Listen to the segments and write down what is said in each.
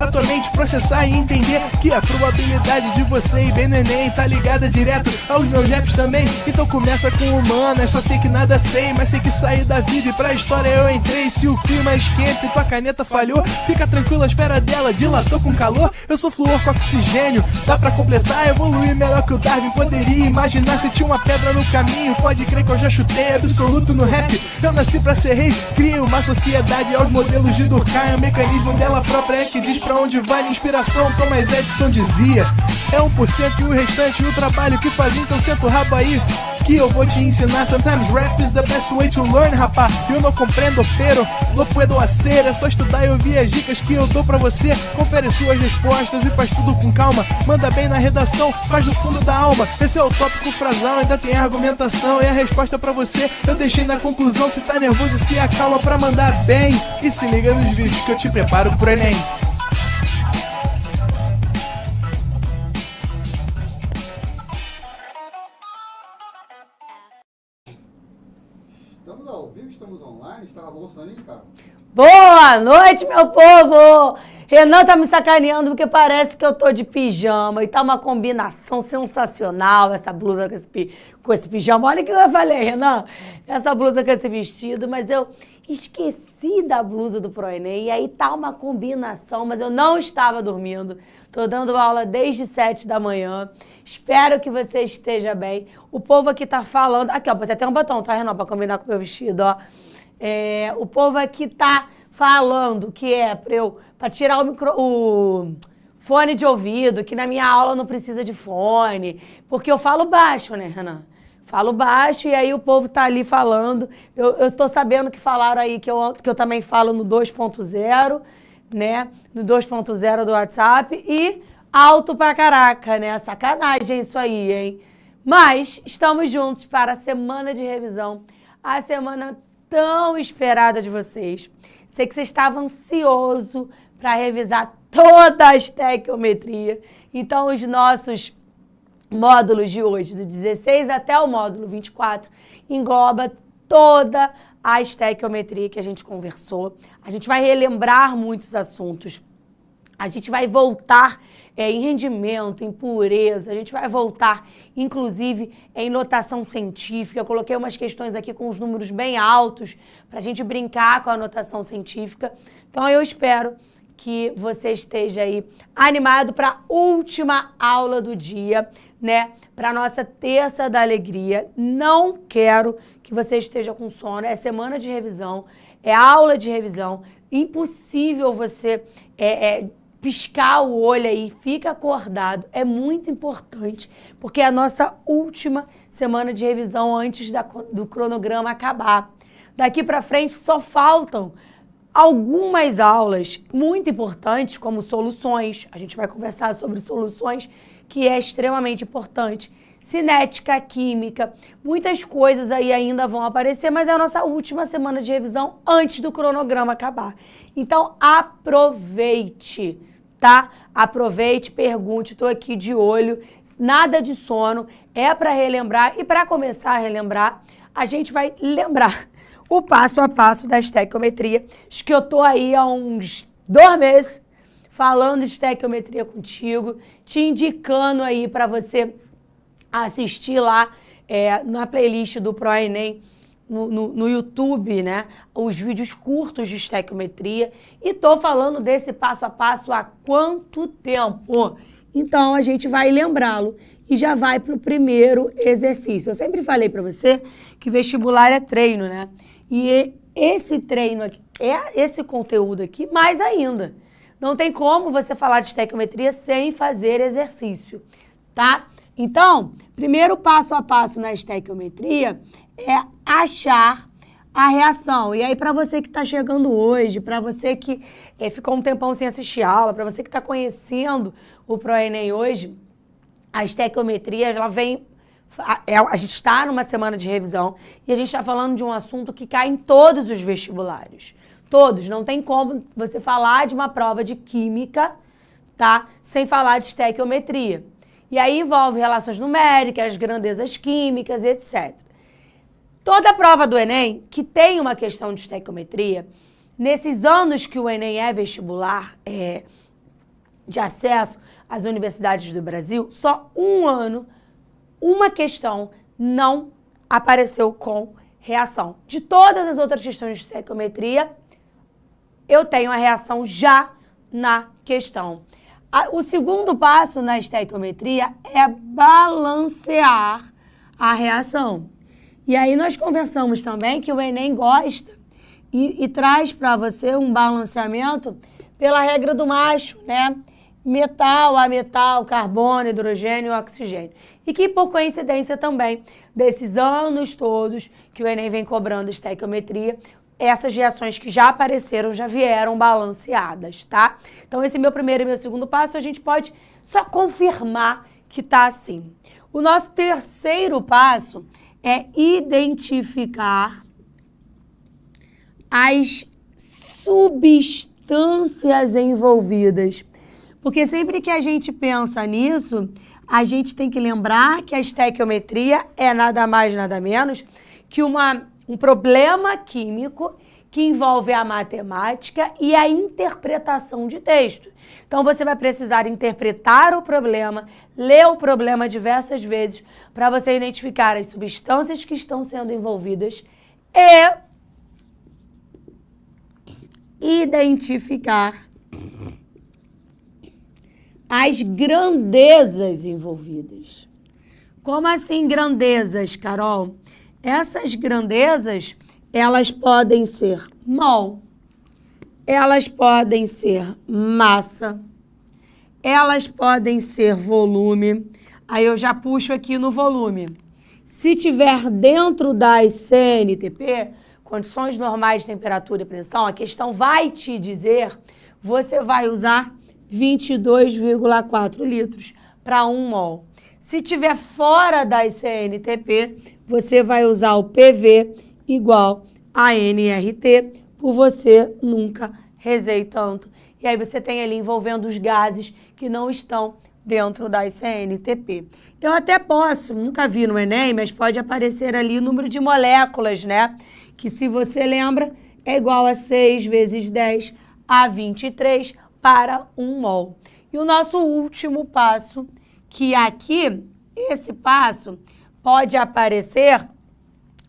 pra tua mente processar e entender que a probabilidade de você ir bem no Enem tá ligada direto aos meus raps também. Então começa com humanas, só sei que nada sei, mas sei que saí da vida e pra história eu entrei. Se o clima esquenta e tua caneta falhou, fica tranquilo, a esfera dela dilatou com calor. Eu sou flúor com oxigênio, dá pra completar, evoluir melhor que o Darwin poderia imaginar. Se tinha uma pedra no caminho, pode crer que eu já chutei absoluto no rap. Eu nasci pra ser rei, criei uma sociedade aos modelos de Durkheim. O mecanismo dela própria é que diz pra onde vai minha inspiração. Thomas Edison dizia, é 1% e o restante o trabalho que faz. Então senta o rabo aí que eu vou te ensinar. Sometimes rap is the best way to learn, rapá. Eu não compreendo, pero não puedo hacer. É só estudar e ouvir as dicas que eu dou pra você. Confere suas respostas e faz tudo com calma. Manda bem na redação, faz do fundo da alma. Esse é o tópico frasal, ainda tem argumentação. E a resposta pra você eu deixei na conclusão. Se tá nervoso, se acalma pra mandar bem. E se liga nos vídeos que eu te preparo pro Enem. Estamos ao vivo, estamos online, estava bom o soninho, cara? Boa noite, meu povo! Renan tá me sacaneando porque parece que eu tô de pijama e tá uma combinação sensacional essa blusa com esse pijama. Olha o que eu falei, Renan. Essa blusa com esse vestido, mas eu esqueci da blusa do ProEnem e aí tá uma combinação, mas eu não estava dormindo. Tô dando aula desde 7 da manhã. Espero que você esteja bem. O povo aqui tá falando... Aqui, ó, botei até um batom, tá, Renan? Pra combinar com o meu vestido, ó. O povo aqui tá falando que é pra tirar o fone de ouvido, que na minha aula não precisa de fone, porque eu falo baixo, né, Renan? Falo baixo e aí o povo tá ali falando. Eu tô sabendo que falaram aí que eu também falo no 2.0, né? No 2.0 do WhatsApp e alto pra caraca, né? Sacanagem isso aí, hein? Mas estamos juntos para a semana de revisão, a semana tão esperada de vocês. Sei que você estava ansioso para revisar toda a estequiometria. Então, os nossos módulos de hoje, do 16 até o módulo 24, engloba toda a estequiometria que a gente conversou. A gente vai relembrar muitos assuntos. A gente vai voltar em rendimento, em pureza, a gente vai voltar, inclusive, em notação científica. Eu coloquei umas questões aqui com os números bem altos para a gente brincar com a notação científica. Então, eu espero que você esteja aí animado para a última aula do dia, né? Para a nossa terça da alegria. Não quero que você esteja com sono. É semana de revisão, é aula de revisão. Impossível você piscar o olho aí, fica acordado. É muito importante, porque é a nossa última semana de revisão antes do cronograma acabar. Daqui para frente só faltam algumas aulas muito importantes, como soluções. A gente vai conversar sobre soluções, que é extremamente importante. Cinética, química, muitas coisas aí ainda vão aparecer, mas é a nossa última semana de revisão antes do cronograma acabar. Então, aproveite, tá? Aproveite, pergunte, estou aqui de olho. Nada de sono, é para relembrar. E para começar a relembrar, a gente vai lembrar o passo a passo da estequiometria. Acho que eu tô aí há uns 2 meses falando de estequiometria contigo, te indicando aí para você assistir lá na playlist do ProEnem no YouTube, né? Os vídeos curtos de estequiometria. E tô falando desse passo a passo há quanto tempo? Então, a gente vai lembrá-lo e já vai para o primeiro exercício. Eu sempre falei para você que vestibular é treino, né? E esse treino aqui, esse conteúdo aqui, mais ainda. Não tem como você falar de estequiometria sem fazer exercício, tá? Então, primeiro passo a passo na estequiometria é achar a reação. E aí, para você que está chegando hoje, para você que ficou um tempão sem assistir aula, para você que está conhecendo o ProEnem hoje, a estequiometria, ela vem... A gente está numa semana de revisão e a gente está falando de um assunto que cai em todos os vestibulares. Todos. Não tem como você falar de uma prova de química, tá? Sem falar de estequiometria. E aí envolve relações numéricas, grandezas químicas, etc. Toda prova do Enem que tem uma questão de estequiometria, nesses anos que o Enem é vestibular, de acesso às universidades do Brasil, só um ano, uma questão não apareceu com reação. De todas as outras questões de estequiometria, eu tenho a reação já na questão. O segundo passo na estequiometria é balancear a reação. E aí nós conversamos também que o Enem gosta e traz para você um balanceamento pela regra do macho, né? Metal a metal, carbono, hidrogênio, oxigênio. E que, por coincidência também, desses anos todos que o Enem vem cobrando estequiometria, essas reações que já apareceram já vieram balanceadas, tá? Então, esse meu primeiro e meu segundo passo, a gente pode só confirmar que tá assim. O nosso terceiro passo é identificar as substâncias envolvidas. Porque sempre que a gente pensa nisso, a gente tem que lembrar que a estequiometria é nada mais, nada menos que um problema químico que envolve a matemática e a interpretação de texto. Então, você vai precisar interpretar o problema, ler o problema diversas vezes para você identificar as substâncias que estão sendo envolvidas e identificar as grandezas envolvidas. Como assim grandezas, Carol? Essas grandezas, elas podem ser mol, elas podem ser massa, elas podem ser volume. Aí eu já puxo aqui no volume. Se tiver dentro das CNTP, condições normais de temperatura e pressão, a questão vai te dizer, você vai usar 22,4 litros para 1 mol. Se tiver fora das CNTP, você vai usar o PV igual a NRT, por você nunca rezei tanto. E aí você tem ali envolvendo os gases que não estão dentro das CNTP. Eu até posso, nunca vi no Enem, mas pode aparecer ali o número de moléculas, né? Que se você lembra, é igual a 6 vezes 10 a 23 para 1 mol. E o nosso último passo, que aqui, esse passo pode aparecer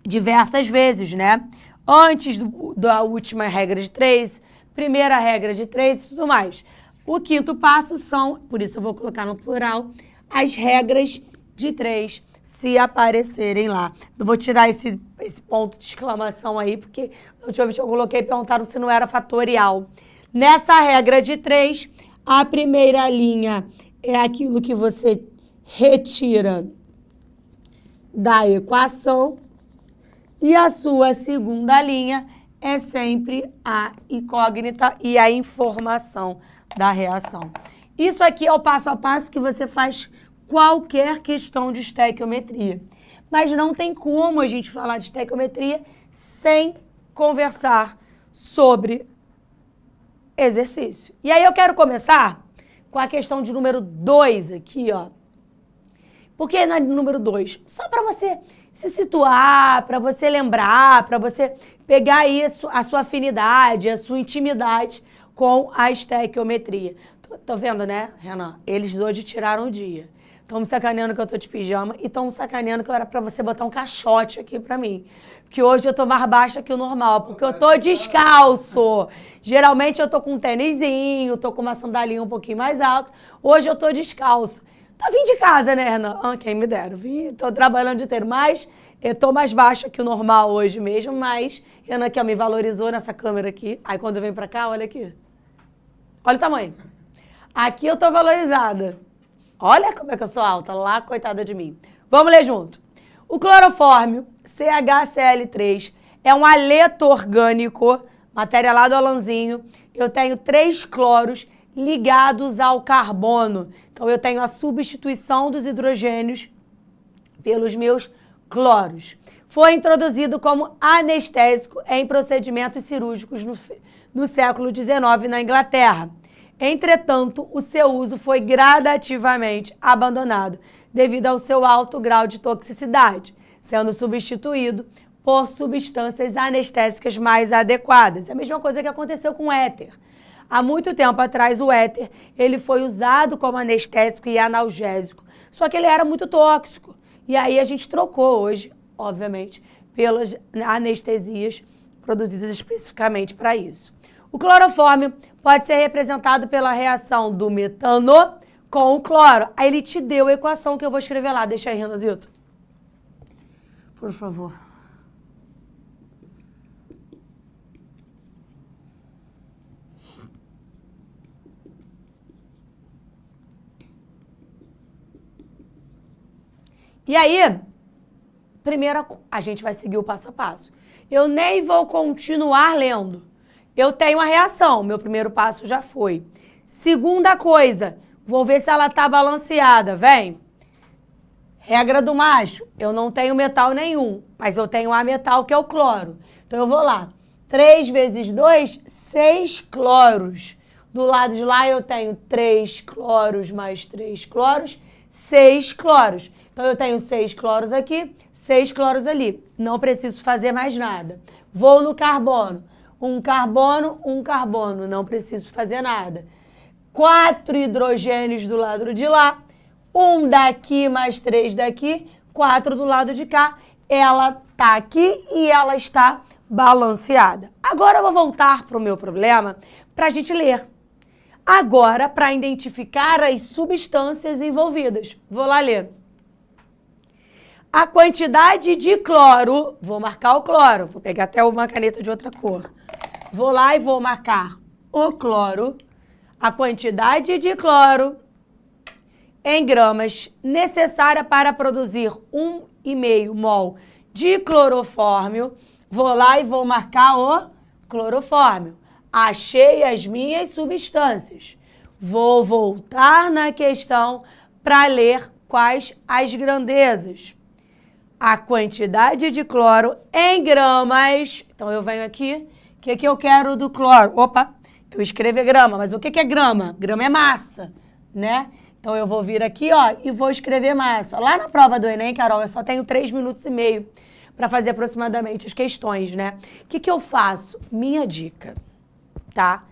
diversas vezes, né? Antes da última regra de 3, primeira regra de 3 e tudo mais. O quinto passo são, por isso eu vou colocar no plural, as regras de 3, se aparecerem lá. Eu vou tirar esse ponto de exclamação aí, porque na última vez que eu coloquei, perguntaram se não era fatorial. Nessa regra de 3, a primeira linha é aquilo que você retira da equação e a sua segunda linha é sempre a incógnita e a informação da reação. Isso aqui é o passo a passo que você faz qualquer questão de estequiometria. Mas não tem como a gente falar de estequiometria sem conversar sobre exercício. E aí eu quero começar com a questão de número 2 aqui, ó. Por que na número 2? Só para você se situar, para você lembrar, para você pegar isso, a sua afinidade, a sua intimidade com a estequiometria. Tô vendo, né, Renan? Eles hoje tiraram o dia. Estão me sacaneando que eu tô de pijama e estão me sacaneando que era para você botar um caixote aqui para mim. Porque hoje eu tô mais baixa que o normal, porque eu tô descalço. Geralmente eu tô com um tênisinho, tô com uma sandalinha um pouquinho mais alta. Hoje eu tô descalço. Tô vindo de casa, né, Renan? Quem me dera. Tô trabalhando de inteiro, mas eu tô mais baixa que o normal hoje mesmo, mas Renan aqui, ó, me valorizou nessa câmera aqui. Aí quando eu venho pra cá, olha aqui. Olha o tamanho. Aqui eu tô valorizada. Olha como é que eu sou alta. Lá, coitada de mim. Vamos ler junto. O clorofórmio, CHCl3, é um haleto orgânico, matéria lá do Alanzinho. Eu tenho 3 cloros ligados ao carbono. Então, eu tenho a substituição dos hidrogênios pelos meus cloros. Foi introduzido como anestésico em procedimentos cirúrgicos no século XIX na Inglaterra. Entretanto, o seu uso foi gradativamente abandonado devido ao seu alto grau de toxicidade, sendo substituído por substâncias anestésicas mais adequadas. É a mesma coisa que aconteceu com o éter. há muito tempo atrás, o éter, ele foi usado como anestésico e analgésico. Só que ele era muito tóxico. E aí a gente trocou hoje, obviamente, pelas anestesias produzidas especificamente para isso. O clorofórmio pode ser representado pela reação do metano com o cloro. Aí ele te deu a equação que eu vou escrever lá. Deixa aí, Renanzito. Por favor. E aí, primeira, a gente vai seguir o passo a passo. Eu nem vou continuar lendo. Eu tenho a reação, meu primeiro passo já foi. Segunda coisa, vou ver se ela está balanceada, vem. Regra do macho, eu não tenho metal nenhum, mas eu tenho ametal, que é o cloro. Então eu vou lá, 3 vezes 2, 6 cloros. Do lado de lá eu tenho 3 cloros mais 3 cloros, 6 cloros. Então eu tenho 6 cloros aqui, 6 cloros ali. Não preciso fazer mais nada. Vou no carbono. Um carbono, não preciso fazer nada. 4 hidrogênios do lado de lá, 1 daqui mais 3 daqui, 4 do lado de cá. Ela está aqui e ela está balanceada. Agora eu vou voltar para o meu problema para a gente ler. Agora, para identificar as substâncias envolvidas. Vou lá ler. A quantidade de cloro, vou marcar o cloro, vou pegar até uma caneta de outra cor. Vou lá e vou marcar o cloro, a quantidade de cloro em gramas necessária para produzir 1,5 mol de clorofórmio. Vou lá e vou marcar o clorofórmio. Achei as minhas substâncias. Vou voltar na questão para ler quais as grandezas. A quantidade de cloro em gramas. Então, eu venho aqui. O que eu quero do cloro? Opa, eu escrevo grama, mas o que é grama? Grama é massa, né? Então, eu vou vir aqui, ó, e vou escrever massa. Lá na prova do Enem, Carol, eu só tenho 3 minutos e meio para fazer aproximadamente as questões, né? O que eu faço? Minha dica, tá?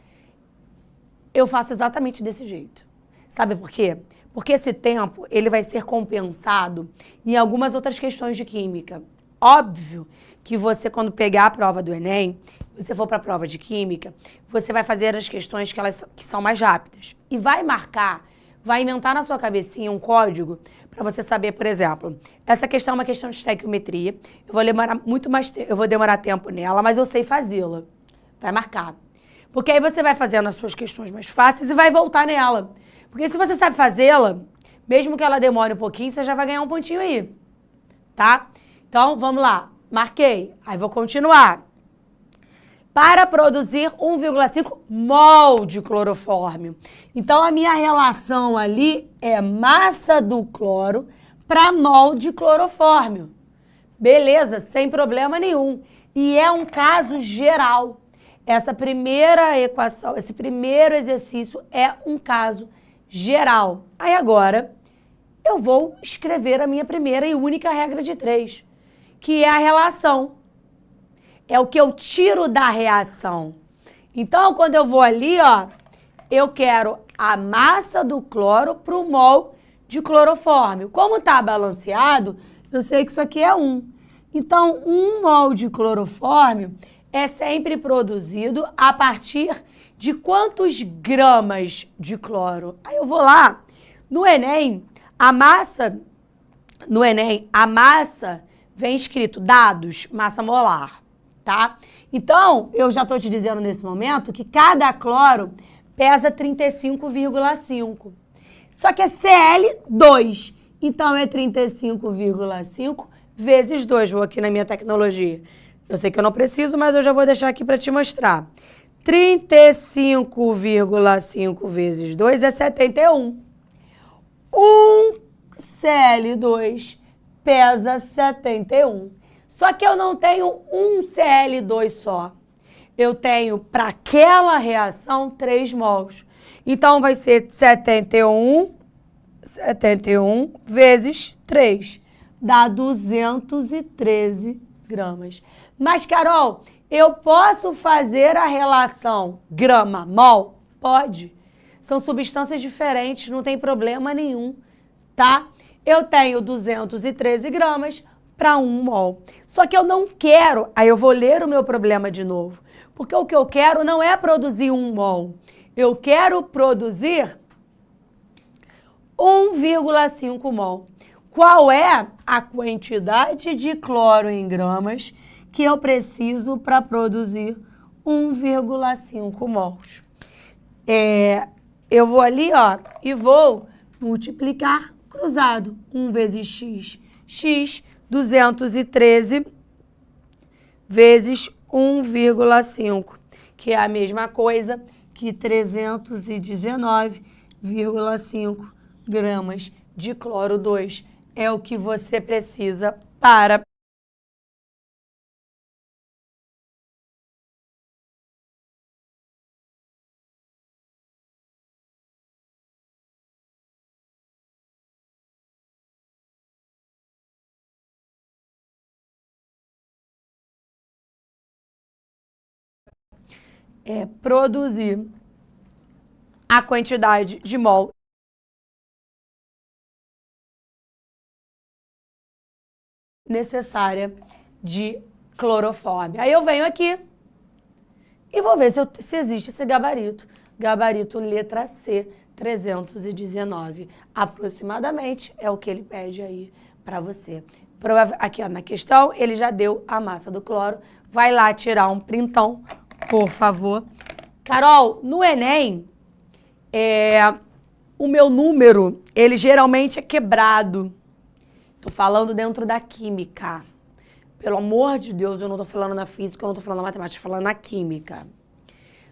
Eu faço exatamente desse jeito. Sabe por quê? Porque esse tempo, ele vai ser compensado em algumas outras questões de química. Óbvio que você, quando pegar a prova do Enem, você for para a prova de química, você vai fazer as questões que são mais rápidas. E vai marcar, vai inventar na sua cabecinha um código para você saber, por exemplo, essa questão é uma questão de estequiometria. Eu vou demorar muito mais eu vou demorar tempo nela, mas eu sei fazê-la. Vai marcar. Porque aí você vai fazendo as suas questões mais fáceis e vai voltar nela. Porque se você sabe fazê-la, mesmo que ela demore um pouquinho, você já vai ganhar um pontinho aí, tá? Então, vamos lá. Marquei. Aí vou continuar. Para produzir 1,5 mol de clorofórmio. Então, a minha relação ali é massa do cloro para mol de clorofórmio. Beleza, sem problema nenhum. E é um caso geral. Essa primeira equação, esse primeiro exercício é um caso geral. Aí agora, eu vou escrever a minha primeira e única regra de 3, que é a relação. É o que eu tiro da reação. Então, quando eu vou ali, ó, eu quero a massa do cloro para o mol de clorofórmio. Como está balanceado, eu sei que isso aqui é 1. Então, 1 mol de clorofórmio é sempre produzido a partir de quantos gramas de cloro? Aí eu vou lá, no Enem, a massa vem escrito dados, massa molar, tá? Então, eu já estou te dizendo nesse momento que cada cloro pesa 35,5. Só que é Cl2, então é 35,5 vezes 2. Vou aqui na minha tecnologia. Eu sei que eu não preciso, mas eu já vou deixar aqui para te mostrar. 35,5 vezes 2 é 71. 1 Cl2 pesa 71. Só que eu não tenho um Cl2 só. Eu tenho, para aquela reação, 3 mols. Então, vai ser 71 vezes 3. Dá 213 gramas. Mas, Carol, eu posso fazer a relação grama-mol? Pode. São substâncias diferentes, não tem problema nenhum, tá? Eu tenho 213 gramas para 1 mol. Só que eu não quero, aí eu vou ler o meu problema de novo, porque o que eu quero não é produzir 1 mol. Eu quero produzir 1,5 mol. Qual é a quantidade de cloro em gramas que eu preciso para produzir 1,5 mols? Eu vou ali, ó, e vou multiplicar cruzado. 1 vezes x. X, 213 vezes 1,5, que é a mesma coisa que 319,5 gramas de cloro 2. É o que você precisa para produzir a quantidade de mol necessária de cloroforme. Aí eu venho aqui e vou ver se existe esse gabarito. Gabarito letra C, 319. Aproximadamente é o que ele pede aí para você. Aqui ó, na questão, ele já deu a massa do cloro. Vai lá tirar um printão, por favor. Carol, no Enem, o meu número, ele geralmente é quebrado. Tô falando dentro da química. Pelo amor de Deus, eu não tô falando na física, eu não tô falando na matemática, tô falando na química.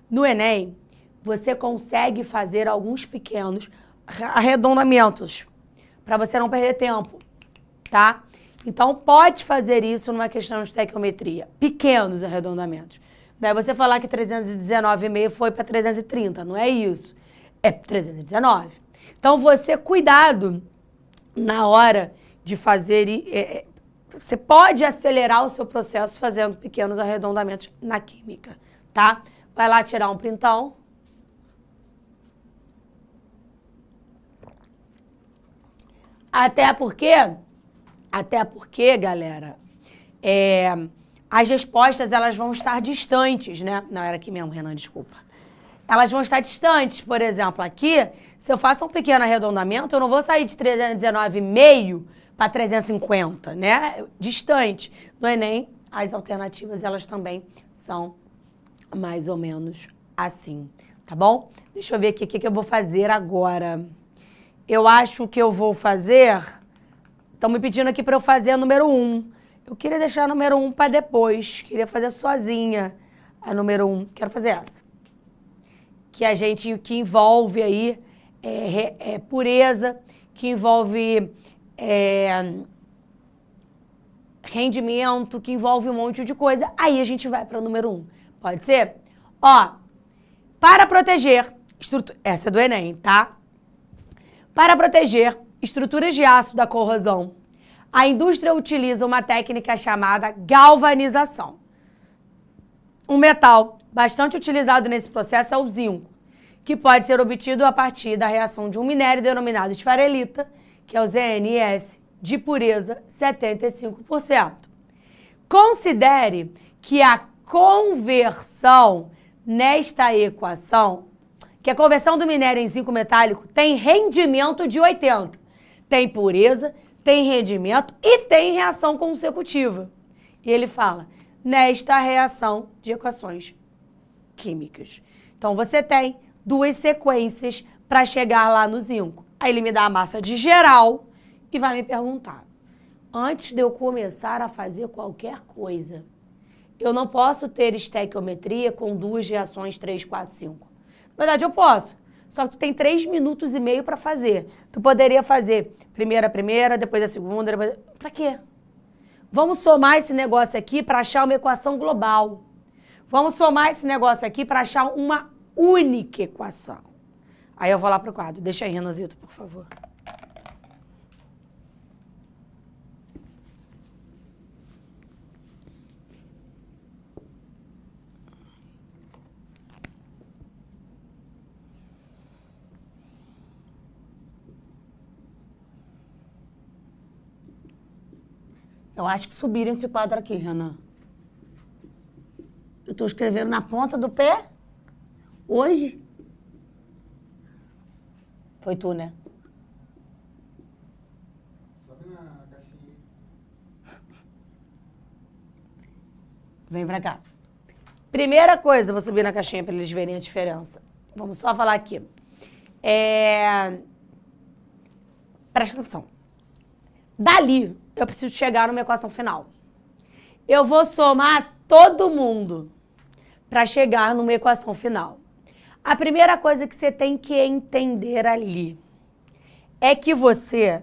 No Enem, você consegue fazer alguns pequenos arredondamentos para você não perder tempo, tá? Então, pode fazer isso numa questão de estequiometria. Pequenos arredondamentos. Daí você falar que 319,5 foi para 330, não é isso. É 319. Então, você, cuidado na hora de fazer... você pode acelerar o seu processo fazendo pequenos arredondamentos na química, tá? Vai lá tirar um printão. Até porque, galera, as respostas elas vão estar distantes, né? Não, era aqui mesmo, Renan, desculpa. Elas vão estar distantes. Por exemplo, aqui, se eu faço um pequeno arredondamento, eu não vou sair de 319,5 para 350, né? Distante. No Enem, as alternativas, elas também são mais ou menos assim, tá bom? Deixa eu ver aqui o que eu vou fazer agora. Eu acho que eu vou fazer... Estão me pedindo aqui para eu fazer a número 1. Eu queria deixar a número 1 para depois. Queria fazer sozinha a número 1. Quero fazer essa. Que envolve aí pureza, que envolve rendimento, que envolve um monte de coisa. Aí a gente vai para o número 1. Pode ser? Ó, para proteger... Essa é do Enem, tá? Para proteger estruturas de aço da corrosão, a indústria utiliza uma técnica chamada galvanização. Um metal bastante utilizado nesse processo é o zinco, que pode ser obtido a partir da reação de um minério denominado esfarelita, que é o ZNS, de pureza 75%. Considere que a conversão nesta equação, que a conversão do minério em zinco metálico tem rendimento de 80%. Tem pureza, tem rendimento e tem reação consecutiva. E ele fala, nesta reação de equações químicas. Então, você tem 2 sequências para chegar lá no zinco. Aí ele me dá a massa de geral e vai me perguntar, antes de eu começar a fazer qualquer coisa, eu não posso ter estequiometria com 2 reações 3, 4, 5. Na verdade, eu posso. Só que tu tem 3 minutos e meio para fazer. Tu poderia fazer primeiro a primeira, depois a segunda, depois... Pra quê? Vamos somar esse negócio aqui para achar uma equação global. Vamos somar esse negócio aqui para achar uma única equação. Aí eu vou lá pro quadro. Deixa aí, Renanzito, por favor. Eu acho que subiram esse quadro aqui, Renan. Eu tô escrevendo na ponta do pé. Hoje. Foi tu, né? Sobe na caixinha. Vem pra cá. Primeira coisa, vou subir na caixinha para eles verem a diferença. Vamos só falar aqui. Presta atenção. Dali, eu preciso chegar numa equação final. Eu vou somar todo mundo para chegar numa equação final. A primeira coisa que você tem que entender ali é que você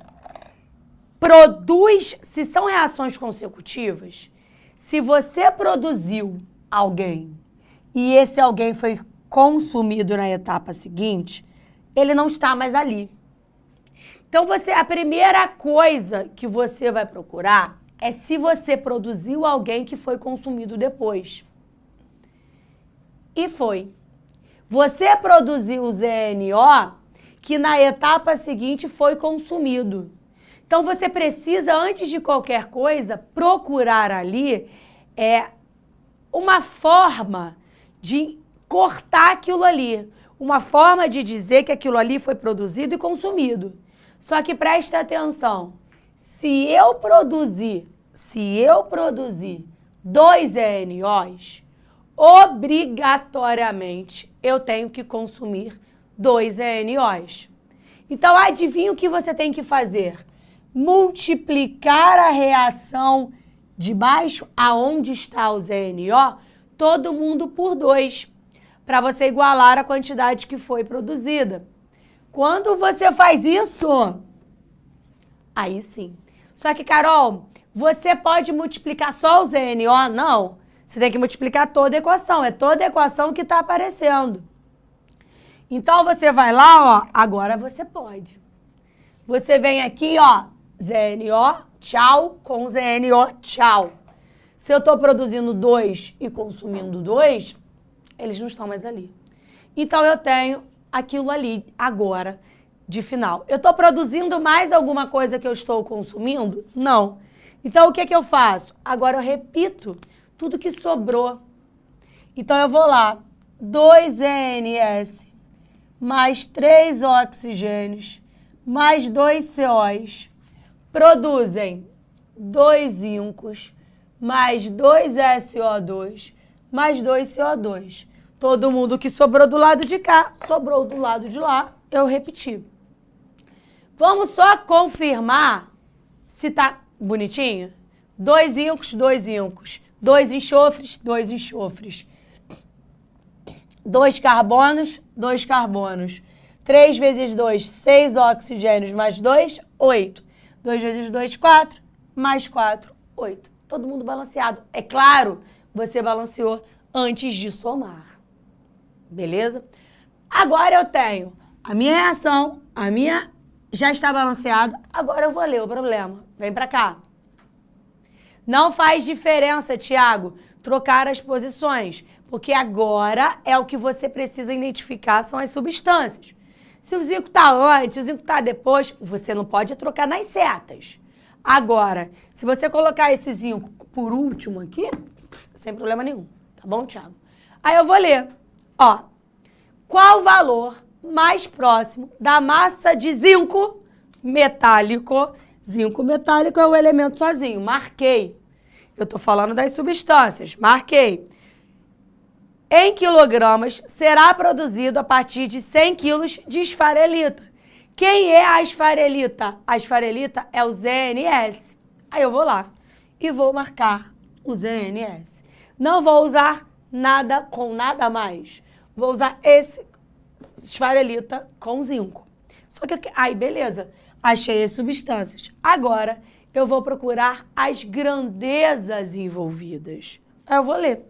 produz, se são reações consecutivas, se você produziu alguém e esse alguém foi consumido na etapa seguinte, ele não está mais ali. Então, a primeira coisa que você vai procurar é se você produziu alguém que foi consumido depois. E foi. Você produziu o ZNO que na etapa seguinte foi consumido. Então, você precisa, antes de qualquer coisa, procurar ali uma forma de cortar aquilo ali. Uma forma de dizer que aquilo ali foi produzido e consumido. Só que presta atenção. Se eu produzir 2 ZNOs, obrigatoriamente eu tenho que consumir 2 ZNOs. Então, adivinha o que você tem que fazer? Multiplicar a reação de baixo, aonde está o ZNO, todo mundo por 2, para você igualar a quantidade que foi produzida. Quando você faz isso, aí sim. Só que, Carol, você pode multiplicar só o ZNO? Não. Você tem que multiplicar toda a equação. É toda a equação que está aparecendo. Então, você vai lá, ó. Agora você pode. Você vem aqui, ó. ZNO, tchau, com ZNO, tchau. Se eu estou produzindo 2 e consumindo 2, eles não estão mais ali. Então, eu tenho aquilo ali agora de final. Eu estou produzindo mais alguma coisa que eu estou consumindo? Não. Então, o que eu faço? Agora eu repito tudo que sobrou. Então, eu vou lá. 2 NS mais 3 oxigênios mais 2 COs produzem 2 íncos mais 2 SO2 mais 2 CO2. Todo mundo que sobrou do lado de cá, sobrou do lado de lá, eu repeti. Vamos só confirmar se tá bonitinho? 2 íncos, 2 íncos. 2 enxofres, 2 enxofres. 2 carbonos, 2 carbonos. 3 vezes 2, 6 oxigênios mais 2, 8. 2 vezes 2, 4, mais 4, 8. Todo mundo balanceado. É claro, você balanceou antes de somar. Beleza? Agora eu tenho a minha reação, a minha já está balanceada. Agora eu vou ler o problema. Vem pra cá. Não faz diferença, Tiago, trocar as posições, porque agora é o que você precisa identificar, são as substâncias. Se o zinco está antes, se o zinco está depois, você não pode trocar nas setas. Agora, se você colocar esse zinco por último aqui, sem problema nenhum. Tá bom, Tiago? Aí eu vou ler. Ó, qual o valor mais próximo da massa de zinco metálico? Zinco metálico é o elemento sozinho. Marquei. Eu estou falando das substâncias. Marquei. Em quilogramas, será produzido a partir de 100 quilos de esfarelita. Quem é a esfarelita? A esfarelita é o ZNS. Aí eu vou lá e vou marcar o ZNS. Não vou usar nada com nada mais. Vou usar esse esfarelita com zinco. Só que, aí beleza, achei as substâncias. Agora eu vou procurar as grandezas envolvidas. Aí eu vou ler.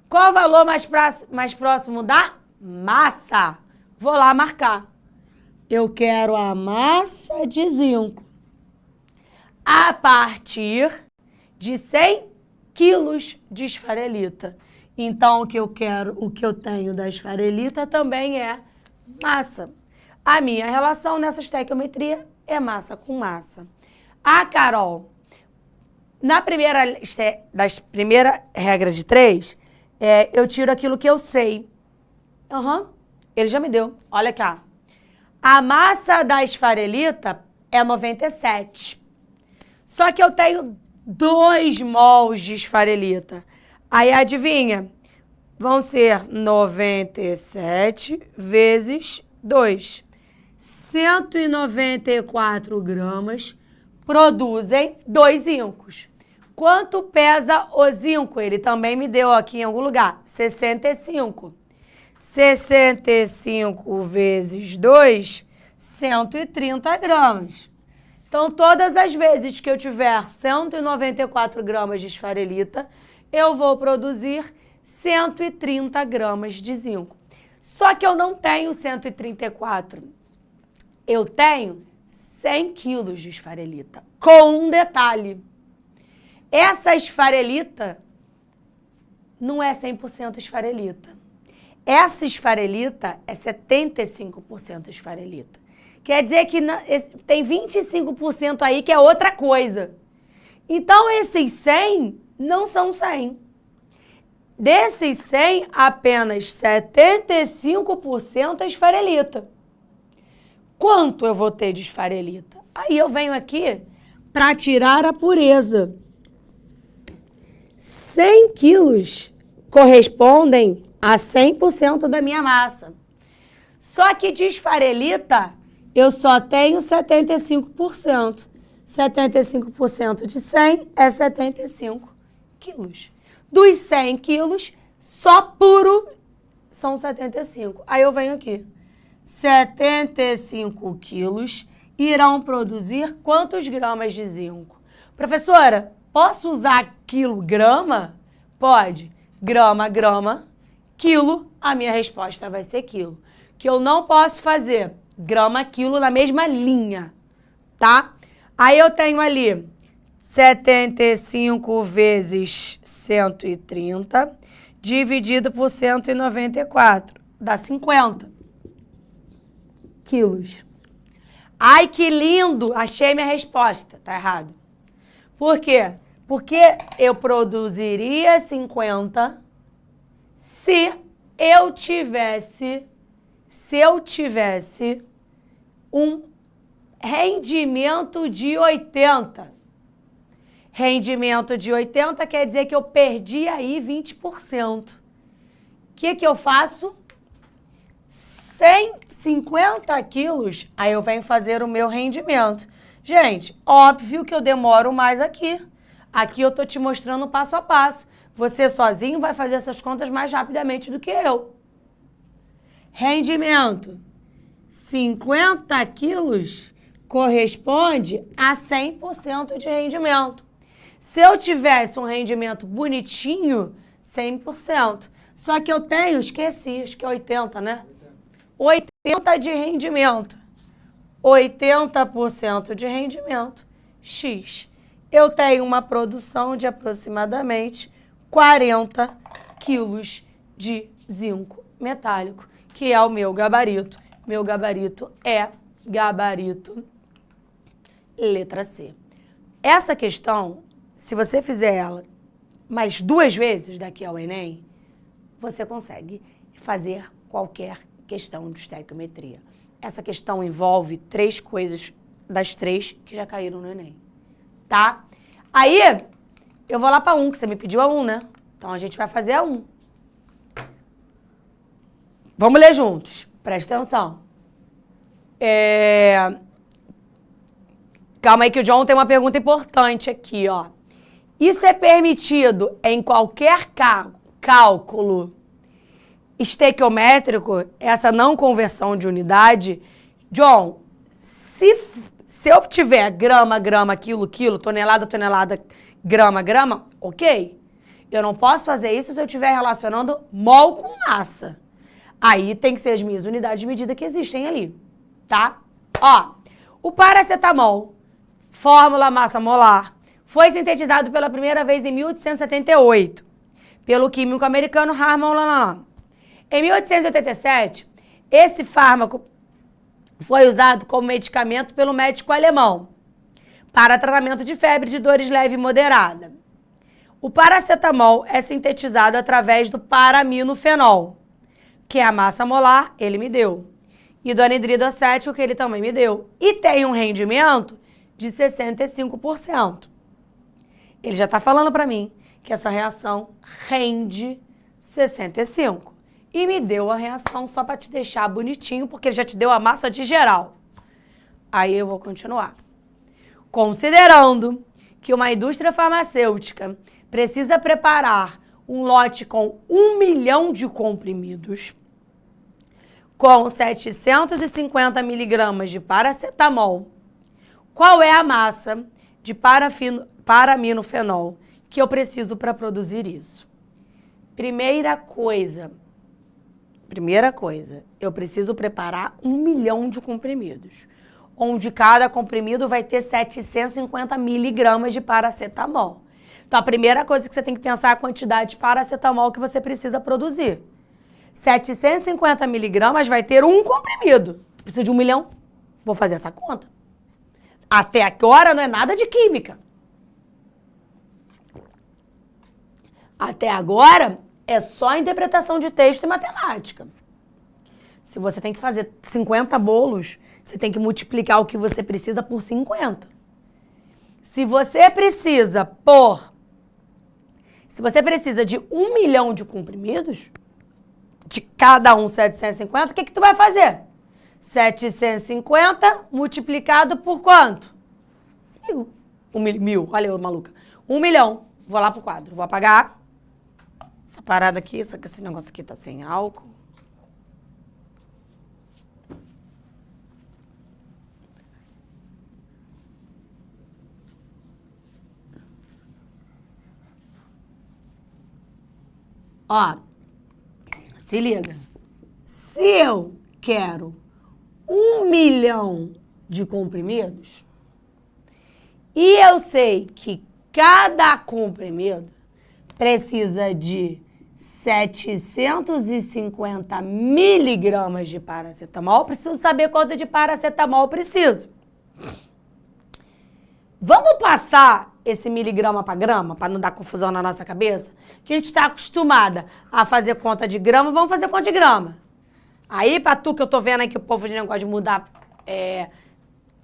Qual o valor mais próximo da massa? Vou lá marcar. Eu quero a massa de zinco a partir de 100 quilos de esfarelita. Então, o que eu tenho da esfarelita também é massa. A minha relação nessa estequiometria é massa com massa. A Carol, Na primeira regra de 3, eu tiro aquilo que eu sei. Ele já me deu. Olha aqui, ó. A massa da esfarelita é 97. Só que eu tenho 2 mols de esfarelita. Aí, adivinha? Vão ser 97 vezes 2. 194 gramas produzem 2 zincos. Quanto pesa o zinco? Ele também me deu aqui em algum lugar. 65. 65 vezes 2, 130 gramas. Então, todas as vezes que eu tiver 194 gramas de esfarelita, eu vou produzir 130 gramas de zinco. Só que eu não tenho 134. Eu tenho 100 quilos de esfarelita. Com um detalhe. Essa esfarelita não é 100% esfarelita. Essa esfarelita é 75% esfarelita. Quer dizer que tem 25% aí que é outra coisa. Então, esses 100 não são 100. Desses 100, apenas 75% é esfarelita. Quanto eu vou ter de esfarelita? Aí eu venho aqui para tirar a pureza. 100 quilos correspondem a 100% da minha massa. Só que de esfarelita, eu só tenho 75%. 75% de 100 é 75 quilos. Dos 100 quilos, só puro são 75. Aí eu venho aqui. 75 quilos irão produzir quantos gramas de zinco? Professora, posso usar quilograma? Pode. Grama, grama. Quilo, a minha resposta vai ser quilo. Que eu não posso fazer grama, quilo na mesma linha, tá? Aí eu tenho ali 75 vezes 130 dividido por 194. Dá 50 quilos. Ai, que lindo! Achei minha resposta. Tá errado. Por quê? Porque eu produziria 50 se eu tivesse um rendimento de 80. Rendimento de 80 quer dizer que eu perdi aí 20%. O que eu faço? 150 quilos, aí eu venho fazer o meu rendimento. Gente, óbvio que eu demoro mais aqui. Aqui eu tô te mostrando passo a passo. Você sozinho vai fazer essas contas mais rapidamente do que eu. Rendimento. 50 quilos corresponde a 100% de rendimento. Se eu tivesse um rendimento bonitinho, 100%. Só que eu tenho, esqueci, acho que é 80, né? 80 de rendimento. 80% de rendimento, X. Eu tenho uma produção de aproximadamente 40 quilos de zinco metálico, que é o meu gabarito. Meu gabarito é gabarito letra C. Essa questão, se você fizer ela mais 2 vezes daqui ao Enem, você consegue fazer qualquer questão de estequiometria. Essa questão envolve 3 coisas das 3 que já caíram no Enem, tá? Aí, eu vou lá para 1, que você me pediu a 1, né? Então, a gente vai fazer a 1. Vamos ler juntos. Presta atenção. Calma aí que o John tem uma pergunta importante aqui, ó. Isso é permitido em qualquer cálculo estequiométrico, essa não conversão de unidade? John, se eu tiver grama, grama, quilo, quilo, tonelada, tonelada, grama, grama, ok. Eu não posso fazer isso se eu estiver relacionando mol com massa. Aí tem que ser as minhas unidades de medida que existem ali, tá? Ó, o paracetamol, fórmula massa molar, foi sintetizado pela primeira vez em 1878, pelo químico americano Harman Lalland. Em 1887, esse fármaco foi usado como medicamento pelo médico alemão para tratamento de febre de dores leve e moderada. O paracetamol é sintetizado através do paraminofenol, que é a massa molar, ele me deu, e do anidrido acético, que ele também me deu. E tem um rendimento de 65%. Ele já está falando para mim que essa reação rende 65%. E me deu a reação só para te deixar bonitinho, porque ele já te deu a massa de geral. Aí eu vou continuar. Considerando que uma indústria farmacêutica precisa preparar um lote com 1 milhão de comprimidos, com 750 miligramas de paracetamol, qual é a massa de paraminofenol que eu preciso para produzir isso? Primeira coisa, eu preciso preparar 1 milhão de comprimidos, onde cada comprimido vai ter 750 miligramas de paracetamol. Então, a primeira coisa que você tem que pensar é a quantidade de paracetamol que você precisa produzir. 750 miligramas vai ter um comprimido. Precisa de 1 milhão? Vou fazer essa conta. Até agora não é nada de química. Até agora é só interpretação de texto e matemática. Se você tem que fazer 50 bolos, você tem que multiplicar o que você precisa por 50. Se você precisa de 1 milhão de comprimidos, de cada um 750, o que tu vai fazer? 750 multiplicado por quanto? 1.000. Mil. Olha eu, maluca. 1 milhão. Vou lá pro quadro. Vou apagar. Essa parada aqui, esse negócio aqui tá sem álcool. Ó, se liga. Se eu quero 1 milhão de comprimidos e eu sei que cada comprimido precisa de 750 miligramas de paracetamol, preciso saber quanto de paracetamol eu preciso. Vamos passar esse miligrama para grama, para não dar confusão na nossa cabeça? Que a gente está acostumada a fazer conta de grama, vamos fazer conta de grama. Aí, para tu que eu tô vendo aí que o povo de negócio de mudar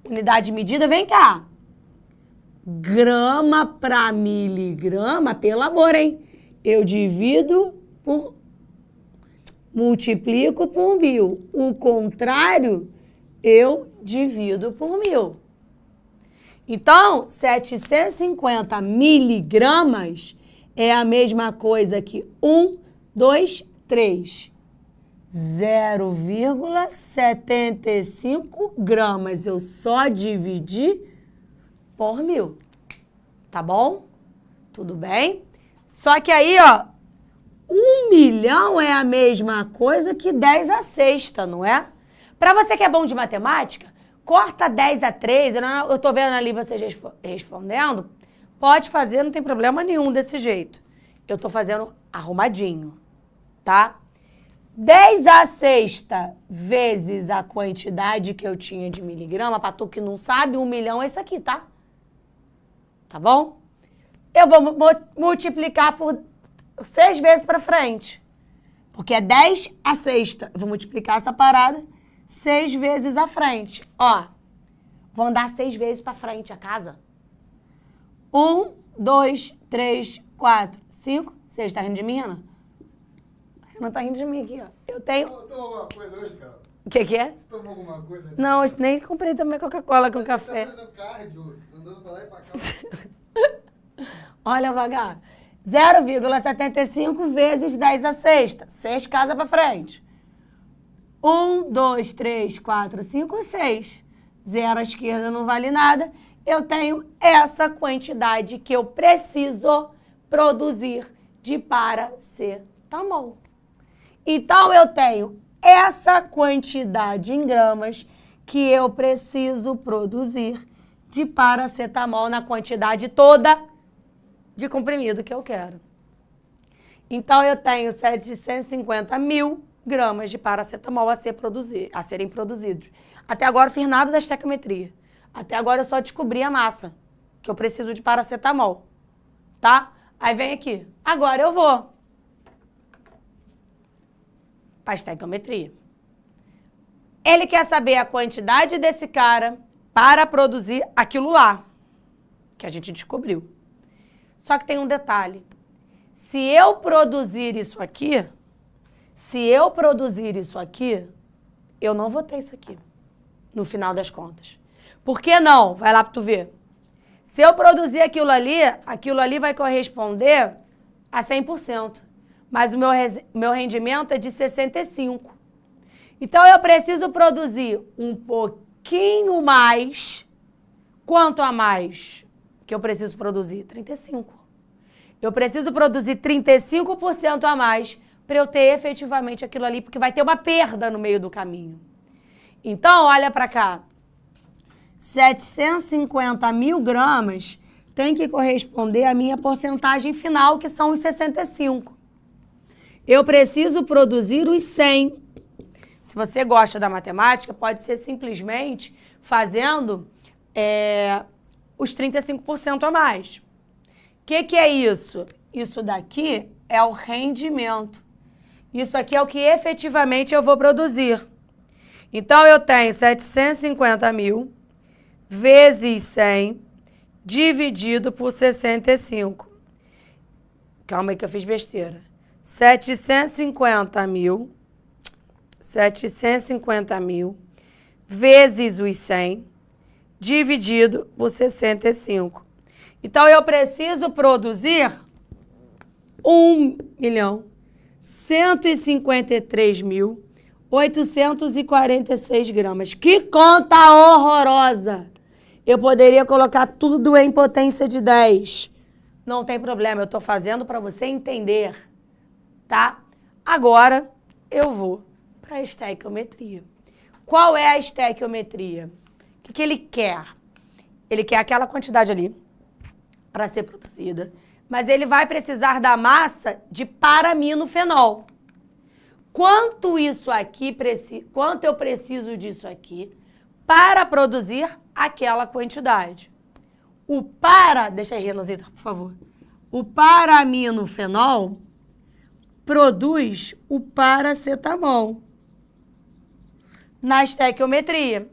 unidade de medida, vem cá. Grama para miligrama, pelo amor, hein? Eu multiplico por 1000. O contrário, eu divido por 1000. Então, 750 miligramas é a mesma coisa que 1, 2, 3. 0,75 gramas. Eu só dividi por 1000. Tá bom? Tudo bem? Só que aí, ó, 1 milhão é a mesma coisa que 10 a sexta, não é? Para você que é bom de matemática, corta 10 a 3, eu tô vendo ali vocês respondendo, pode fazer, não tem problema nenhum desse jeito. Eu tô fazendo arrumadinho, tá? 10 a sexta vezes a quantidade que eu tinha de miligrama, pra tu que não sabe, 1 milhão é isso aqui, tá? Tá bom? Eu vou multiplicar por 6 vezes pra frente. Porque é 10 a sexta. Eu vou multiplicar essa parada 6 vezes à frente. Ó, vou andar 6 vezes pra frente a casa. 1, 2, 3, 4, 5, 6. Tá rindo de mim, Renan? Renan tá rindo de mim aqui, ó. Eu tenho... Você tomou alguma coisa hoje, cara? O que é? Você tomou alguma coisa? Não, eu nem comprei também Coca-Cola com café. Você tá fazendo cardio, andando pra lá e pra cá. Olha, vagar. 0,75 vezes 10 a sexta. 6 casas pra frente. 1, 2, 3, 4, 5, 6. 0 à esquerda não vale nada. Eu tenho essa quantidade que eu preciso produzir de paracetamol. Então, eu tenho essa quantidade em gramas que eu preciso produzir de paracetamol na quantidade toda de comprimido que eu quero. Então, eu tenho 750 mil gramas de paracetamol a serem produzidos. Até agora, eu fiz nada da estequiometria. Até agora eu só descobri a massa, que eu preciso de paracetamol, tá? Aí vem aqui. Agora eu vou para a estequiometria. Ele quer saber a quantidade desse cara para produzir aquilo lá, que a gente descobriu. Só que tem um detalhe. Se eu produzir isso aqui, eu não vou ter isso aqui, no final das contas. Por que não? Vai lá para tu ver. Se eu produzir aquilo ali vai corresponder a 100%. Mas o meu rendimento é de 65%. Então, eu preciso produzir um pouquinho mais. Quanto a mais que eu preciso produzir? 35%. Eu preciso produzir 35% a mais para eu ter efetivamente aquilo ali, porque vai ter uma perda no meio do caminho. Então, olha para cá. 750 mil gramas tem que corresponder à minha porcentagem final, que são os 65. Eu preciso produzir os 100. Se você gosta da matemática, pode ser simplesmente fazendo os 35% a mais. O que é isso? Isso daqui é o rendimento. Isso aqui é o que efetivamente eu vou produzir. Então, eu tenho 750 mil vezes 100 dividido por 65. Calma aí que eu fiz besteira. 750 mil vezes os 100 dividido por 65. Então, eu preciso produzir 1.153.846 gramas. Que conta horrorosa! Eu poderia colocar tudo em potência de 10. Não tem problema, eu estou fazendo para você entender, tá? Agora, eu vou para a estequiometria. Qual é a estequiometria? O que ele quer? Ele quer aquela quantidade ali para ser produzida, mas ele vai precisar da massa de paraminofenol. Quanto eu preciso disso aqui para produzir aquela quantidade? Deixa aí, Renanzito, por favor. O paraminofenol produz o paracetamol na estequiometria.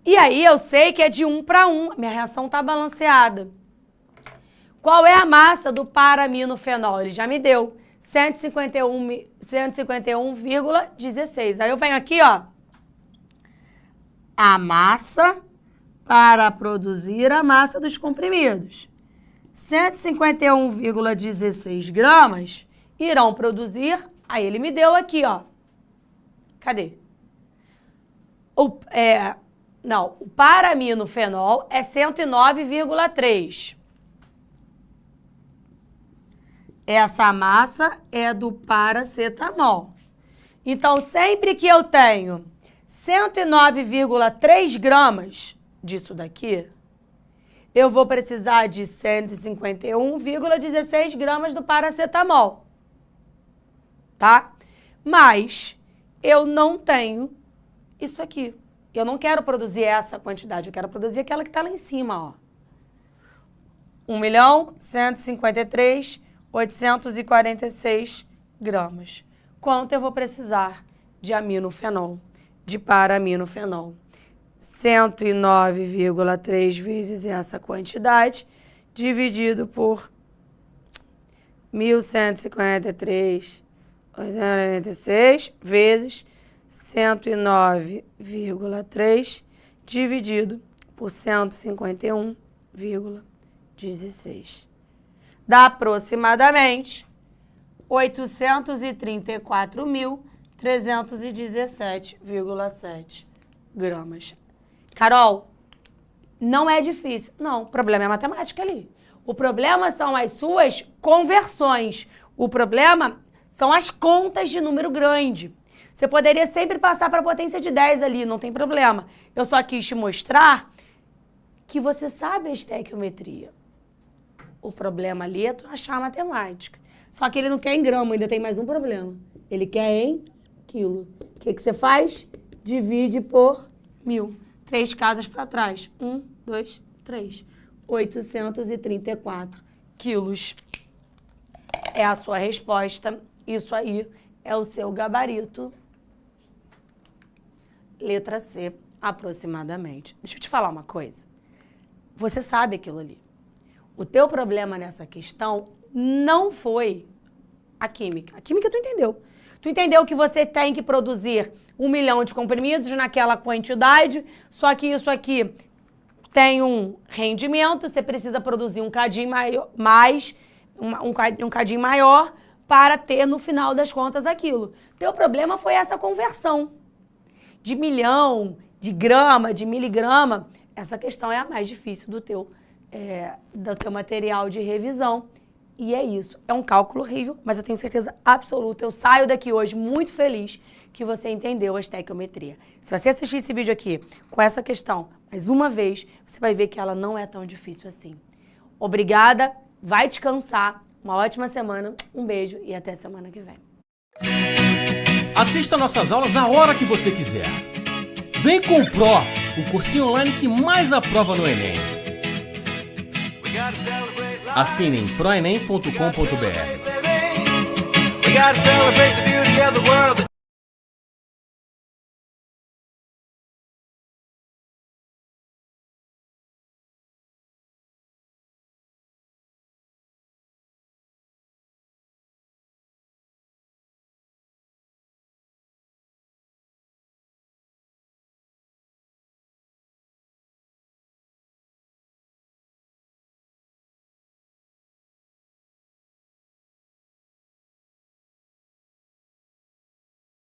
E aí eu sei que é de 1 para 1, minha reação está balanceada. Qual é a massa do paraminofenol? Ele já me deu 151,16. Aí eu venho aqui, ó, a massa para produzir a massa dos comprimidos. 151,16 gramas irão produzir, aí ele me deu aqui, ó. Cadê? O paraminofenol é 109,3. Essa massa é do paracetamol. Então, sempre que eu tenho 109,3 gramas disso daqui, eu vou precisar de 151,16 gramas do paracetamol. Tá? Mas eu não tenho isso aqui. Eu não quero produzir essa quantidade, eu quero produzir aquela que está lá em cima, ó. 1.153.846 gramas. Quanto eu vou precisar de aminofenol, de paraminofenol? 109,3 vezes essa quantidade, dividido por 1.153.846 vezes 109,3 dividido por 151,16. Dá aproximadamente 834.317,7 gramas. Carol, não é difícil. Não, o problema é a matemática ali. O problema são as suas conversões. O problema são as contas de número grande. Você poderia sempre passar para a potência de 10 ali, não tem problema. Eu só quis te mostrar que você sabe a estequiometria. O problema ali é tu achar a matemática. Só que ele não quer em grama, ainda tem mais um problema. Ele quer em quilo. O que você faz? Divide por 1000. 3 casas para trás. 1, 2, 3. 834 quilos. É a sua resposta. Isso aí é o seu gabarito. Letra C, aproximadamente. Deixa eu te falar uma coisa. Você sabe aquilo ali. O teu problema nessa questão não foi a química. A química tu entendeu. Tu entendeu que você tem que produzir 1 milhão de comprimidos naquela quantidade, só que isso aqui tem um rendimento, você precisa produzir um cadinho um cadinho maior para ter, no final das contas, aquilo. Teu problema foi essa conversão. De milhão, de grama, de miligrama, essa questão é a mais difícil do teu material de revisão. E é isso. É um cálculo horrível, mas eu tenho certeza absoluta. Eu saio daqui hoje muito feliz que você entendeu a estequiometria. Se você assistir esse vídeo aqui com essa questão mais uma vez, você vai ver que ela não é tão difícil assim. Obrigada, vai descansar. Uma ótima semana, um beijo e até semana que vem. Assista nossas aulas a hora que você quiser. Vem com o Pro, o cursinho online que mais aprova no Enem. Assine em proenem.com.br.